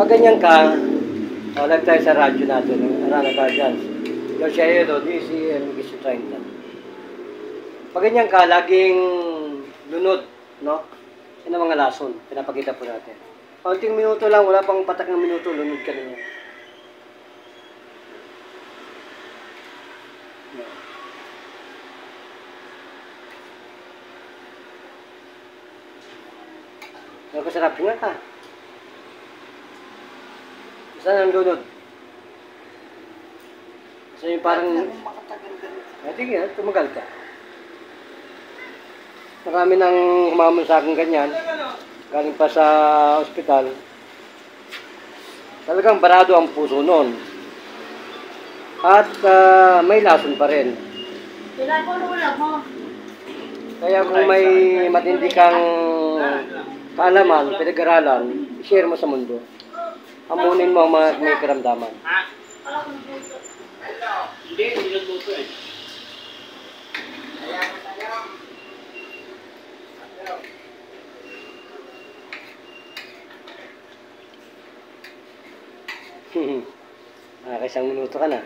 Pag ganyan ka, live tayo sa radyo natin, Arana Guardians. Yoshia Edo, DCM, Gisu 30. Pag ganyan ka, laging lunod, no? Yan ang mga lason, pinapakita po natin. Kaunting minuto lang, wala pang patak ng minuto, lunod ka na niya. Napasarap nga ka. Saan ang lunod? So yung parang... Sige, tumagal ka. Marami nang humamon sa akin ganyan. Galing pa sa ospital. Talagang barado ang puso noon. At may lason pa rin. Kaya kung may matindi kang kaalaman, pinag-aralan, share mo sa mundo. Amunin mo ang mga may karamdaman. Hindi, niluluto eh. Isang minuto ka na.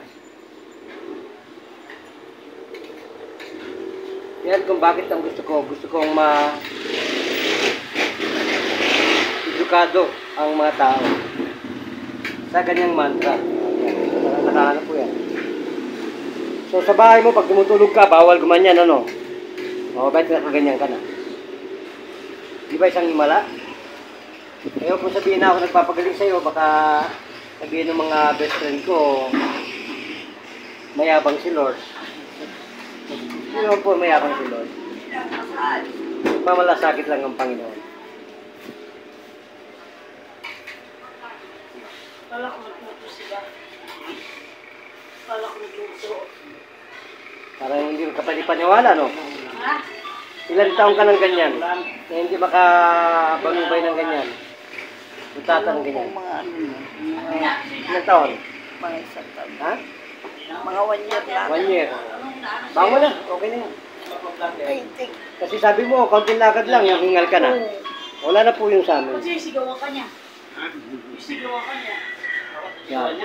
Yan kung bakit ang gusto kong edukado ang mga tao sa ganyang mantra. Nakahanap po yan. So sa bahay mo, pag tumutulog ka, bawal gumanyan, ano? Bakit nakaganyan ka na? Di ba isang himala? Ayaw kung sabihin na ako nagpapagaling sa'yo, baka sabihin ng mga best friend ko, mayabang si Lord. Hindi naman po mayabang si Lord. Mamalasakit lang ang Panginoon. Kala ko nagluto sila. Kala ko nagluto. Parang hindi ka pa paniwala, no? Ha? Ilang taong ka ng ganyan? Na hindi makabanubay ng ganyan? Utata ng ganyan? Mga ano yun. Ilang taon? Mga isang taon. Ha? Mga 1 year lang. 1 year. Bango na, okay na yan. Ay, think. Kasi sabi mo, kaunting lakad lang, yung hingal ka na. Wala na po yung sa amin. Kasi sigawan ka niya. Sigawan ka niya. Yan.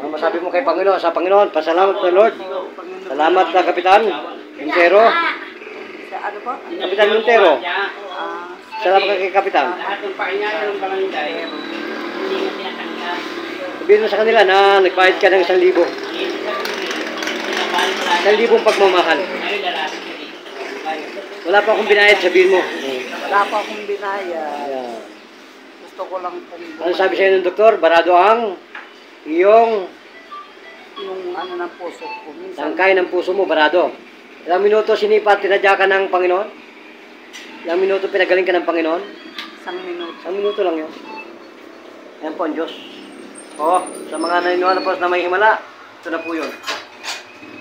Ano masabi mo kay Panginoon? Sa Panginoon, pasalamat na Lord. Salamat na Kapitan Montero. Sa ano po? Kapitan Montero. Salamat ka kay Kapitan. Lahat ng pahinga ng barangay, hindi na pinatanggal. Sabihin mo sa kanila na nagbayad ka ng 1,000. 1,000 pagmamahal. Wala pa akong binayad, sabihin mo. Wala pa akong binaya. Ayan. Gusto ko lang pong Ano sabi sa'yo ng doktor? Barado ang iyong yung ano ng puso ko. Minsan, tangkay ng puso mo, barado. Ilang minuto sinipa at tinadya ka ng Panginoon? Ilang minuto pinagaling ka ng Panginoon? 1 minuto. 1 minuto lang yun. Ayan po ang Diyos. Oh, sa mga naniniwala po na may himala, ito na po yun.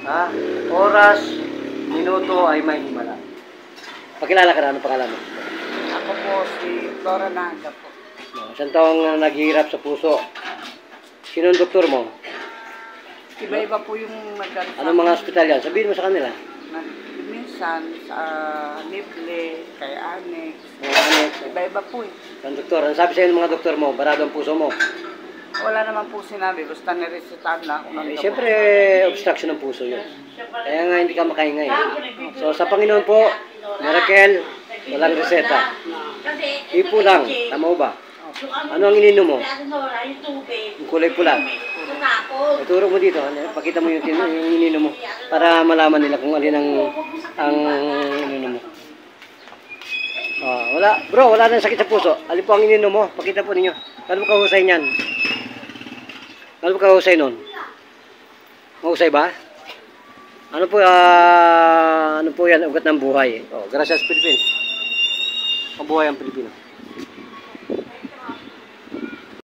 Ha? Oras, minuto ay may himala. Pakilala ka na, ano pangalan mo? Ako po si Flora Naga po. Isang taong naghihirap sa puso. Sino ang doktor mo? Iba-iba po yung nagkaroon. Anong mga ospital yan? Sabihin mo sa kanila. Minsan sa Lible, kay Annex. Ano? Iba-iba po eh. Ang doktor, ano sabi sa'yo ng mga doktor mo? Barado ang puso mo. Wala naman po sinabi, basta niresetahan na ako ng gamot. Siyempre, obstruction ng puso yun. Kaya nga hindi ka makahinga eh. So sa Panginoon po, miracle, walang reseta. Ipo lang, tama mo ba? Ano ang ininom mo? Yung kulay pula. Ituro mo dito, pakita mo yung ininom mo para malaman nila kung alin ang ininom mo. Wala, bro, wala nang sakit sa puso. Alin po ang ininom mo? Pakita po ninyo. Ano mo kahusay niyan? Ano mo kahusay nun? Mahusay ba? Ano po yan? Ugat ng buhay. Gracias Philippines. Mabuhay ang Pilipino.